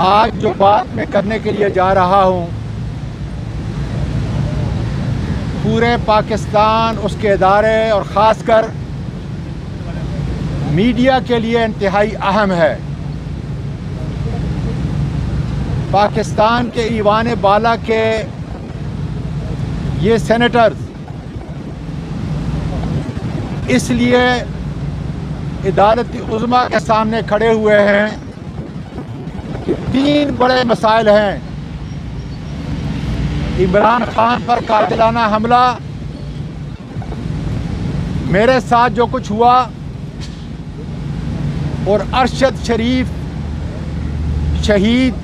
आज जो बात मैं करने के लिए जा रहा हूँ, पूरे पाकिस्तान, उसके इदारे और ख़ासकर मीडिया के लिए इंतहाई अहम है। पाकिस्तान के ईवान बाला के ये सेनेटर्स इसलिए अदालत उज़्मा के सामने खड़े हुए हैं कि 3 बड़े मसाइल हैं। इमरान खान पर कातिलाना हमला, मेरे साथ जो कुछ हुआ, और अरशद शरीफ शहीद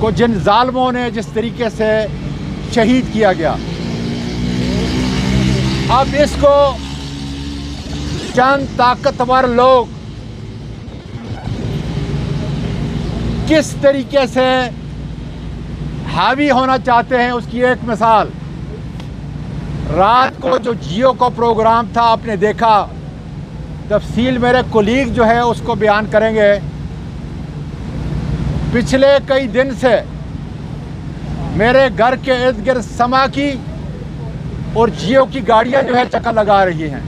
को जिन जालिमों ने जिस तरीके से शहीद किया गया। अब इसको चंद ताकतवर लोग किस तरीके से हावी होना चाहते हैं, उसकी एक मिसाल रात को जो जियो का प्रोग्राम था, आपने देखा। तफसील मेरे कोलीग जो है उसको बयान करेंगे। पिछले कई दिन से मेरे घर के इर्द गिर्द समा की और जियो की गाड़ियां जो है चक्कर लगा रही हैं।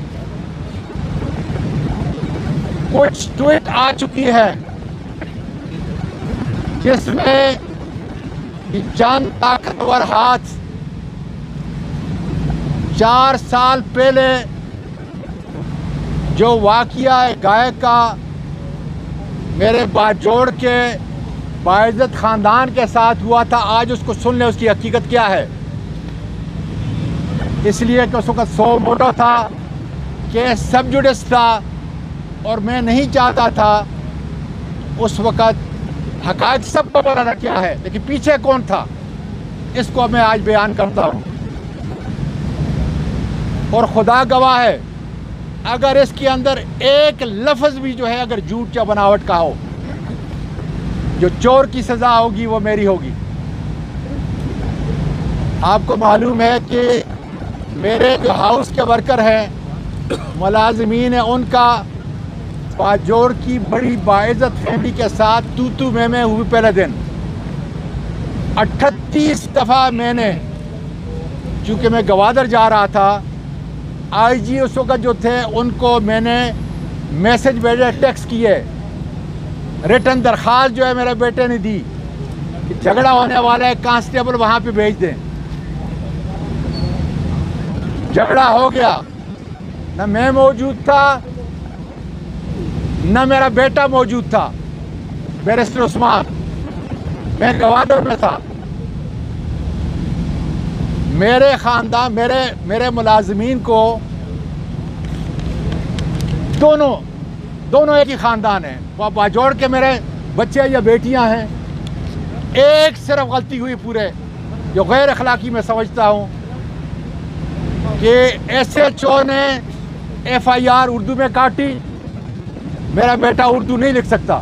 कुछ ट्वीट आ चुकी है जिसमें चंद ताकतवर हाथ 4 साल पहले जो वाक़या गायक का मेरे बाजोड़ के बाइज़्ज़त ख़ानदान के साथ हुआ था, आज उसको सुन ले उसकी हकीकत क्या है। इसलिए कि उस वक़्त 100 मोटो था, केस सब जुडिस था और मैं नहीं चाहता था उस वक़्त हक़ाइक़ सब को पता क्या है, लेकिन पीछे कौन था इसको मैं आज बयान करता हूँ। और खुदा गवाह है, अगर इसके अंदर एक लफ्ज़ भी जो है अगर झूठ या बनावट का हो, जो चोर की सज़ा होगी वो मेरी होगी। आपको मालूम है कि मेरे जो हाउस के वर्कर हैं, मुलाज़मीन हैं, उनका बाजोड़ की बड़ी बाइज़्ज़त फैमिली के साथ तू मैं हुई। पहले दिन 38 दफ़ा मैंने, चूँकि मैं गवादर जा रहा था, आईजी उस वक़्त जो थे उनको मैंने मैसेज भेजे, टेक्स्ट किए, रिटर्न दरख्वास्त जो है मेरे बेटे ने दी कि झगड़ा होने वाला है, कांस्टेबल वहाँ पे भेज दें। झगड़ा हो गया, न मैं मौजूद था न मेरा बेटा मौजूद था, बैरिस्टर उस्मान, मैं गवादर में था। मेरे ख़ानदान, मेरे मुलाज़मीन को दोनों एक ही ख़ानदान है। वह बाजोड़ के मेरे बच्चे या बेटियां हैं। एक सिर्फ गलती हुई पूरे, जो गैर अखलाकी मैं समझता हूँ, कि SHO ने FIR उर्दू में काटी। मेरा बेटा उर्दू नहीं लिख सकता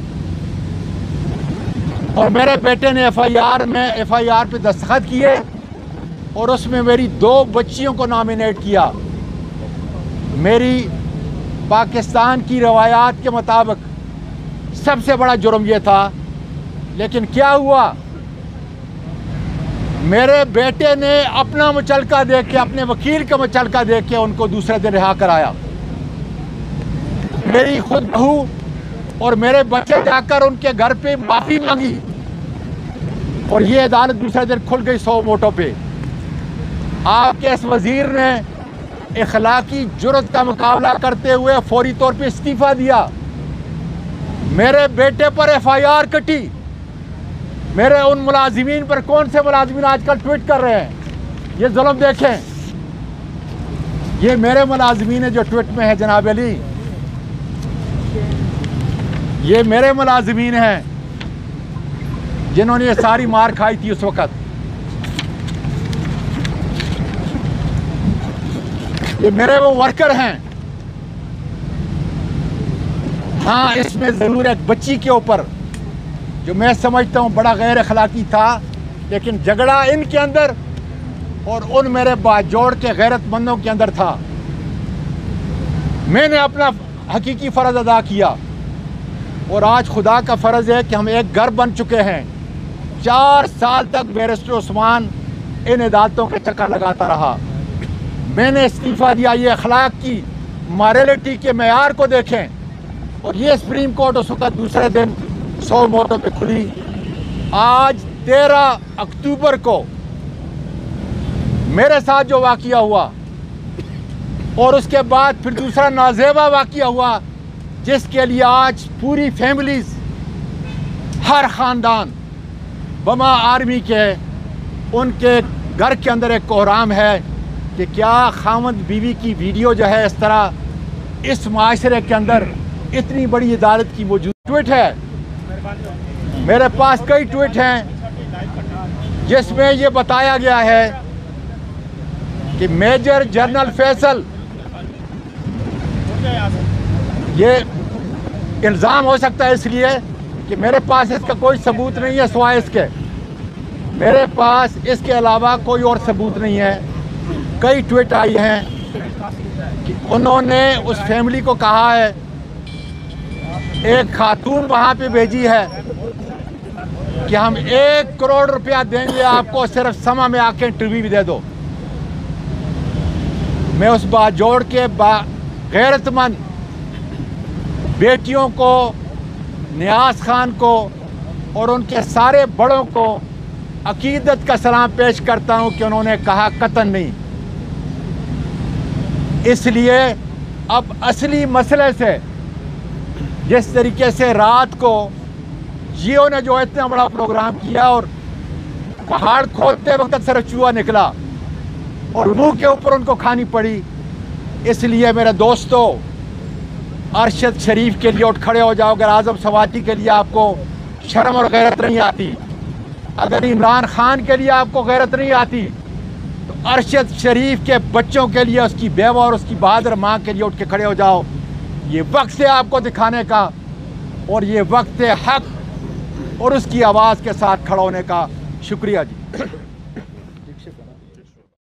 और मेरे बेटे ने FIR पे दस्तखत किए और उसमें मेरी 2 बच्चियों को नॉमिनेट किया। मेरी पाकिस्तान की रवायात के मुताबिक सबसे बड़ा जुर्म ये था। लेकिन क्या हुआ, मेरे बेटे ने अपना मुचलका देख के, अपने वकील का मुचलका देख के उनको दूसरे दिन रिहा कराया। मेरी खुद बहू और मेरे बच्चे जाकर उनके घर पे माफ़ी मांगी और ये अदालत दूसरे दिन खुल गई 100 मोटो पे। आपके इस वज़ीर ने इखलाकी जुर्रत का मुकाबला करते हुए फौरी तौर पे इस्तीफ़ा दिया। मेरे बेटे पर FIR कटी। मेरे उन मुलाजिमीन पर, कौन से मुलाजिमीन आजकल ट्वीट कर रहे हैं, ये जुल्म देखें। ये मेरे मुलाजिमीन है जो ट्वीट में है जनाब अली, ये मेरे मुलाजिमीन हैं जिन्होंने ये सारी मार खाई थी उस वक़्त। ये मेरे वो वर्कर हैं। हाँ, इसमें ज़रूर एक बच्ची के ऊपर, जो मैं समझता हूँ बड़ा गैर अखलाकी था, लेकिन झगड़ा इनके अंदर और उन मेरे बाजोड़ के गैरतमंदों के अंदर था। मैंने अपना हकीकी फ़र्ज़ अदा किया। और आज खुदा का फ़र्ज़ है कि हम एक घर बन चुके हैं। 4 साल तक बैरिस्टर उस्मान इन अदालतों के चक्कर लगाता रहा। मैंने इस्तीफ़ा दिया। ये अखलाक की मॉरलिटी के मेयार को देखें। और ये सुप्रीम कोर्ट उस वक्त दूसरे दिन 100 मोटों पे खुली। आज 13 अक्टूबर को मेरे साथ जो वाक़या हुआ और उसके बाद फिर दूसरा नाज़ेबा वाक़या हुआ, जिसके लिए आज पूरी फैमिलीज़, हर ख़ानदान बमा आर्मी के उनके घर के अंदर एक कोहराम है कि क्या खामद बीवी की वीडियो जो है इस तरह इस माशरे के अंदर इतनी बड़ी अदालत की मौजूद। ट्वीट है मेरे पास, कई ट्वीट हैं जिसमें ये बताया गया है कि मेजर जनरल फैसल, ये इल्ज़ाम हो सकता है इसलिए कि मेरे पास इसका कोई सबूत नहीं है सिवाय इसके, मेरे पास इसके अलावा कोई और सबूत नहीं है। कई ट्वीट आई हैं कि उन्होंने उस फैमिली को कहा है, एक खातून वहाँ पे भेजी है कि हम 1 करोड़ रुपया देंगे आपको, सिर्फ समा में आके इंटरव्यू भी दे दो। मैं उस बात जोड़ के गैरतमंद बेटियों को, नियाज़ खान को और उनके सारे बड़ों को अकीदत का सलाम पेश करता हूं कि उन्होंने कहा कतन नहीं। इसलिए अब असली मसले से, जिस तरीके से रात को जियो ने जो इतना बड़ा प्रोग्राम किया और पहाड़ खोदते वक्त सिर्फ चूहा निकला और मुंह के ऊपर उनको खानी पड़ी, इसलिए मेरे दोस्तों, अरशद शरीफ के लिए उठ खड़े हो जाओ। अगर आज़म सवाती के लिए आपको शर्म और गैरत नहीं आती, अगर इमरान खान के लिए आपको गैरत नहीं आती, तो अरशद शरीफ के बच्चों के लिए, उसकी बेवा और उसकी बहादुर माँ के लिए उठ के खड़े हो जाओ। ये वक्त है आपको दिखाने का, और ये वक्त है हक और उसकी आवाज़ के साथ खड़ा होने का। शुक्रिया जी।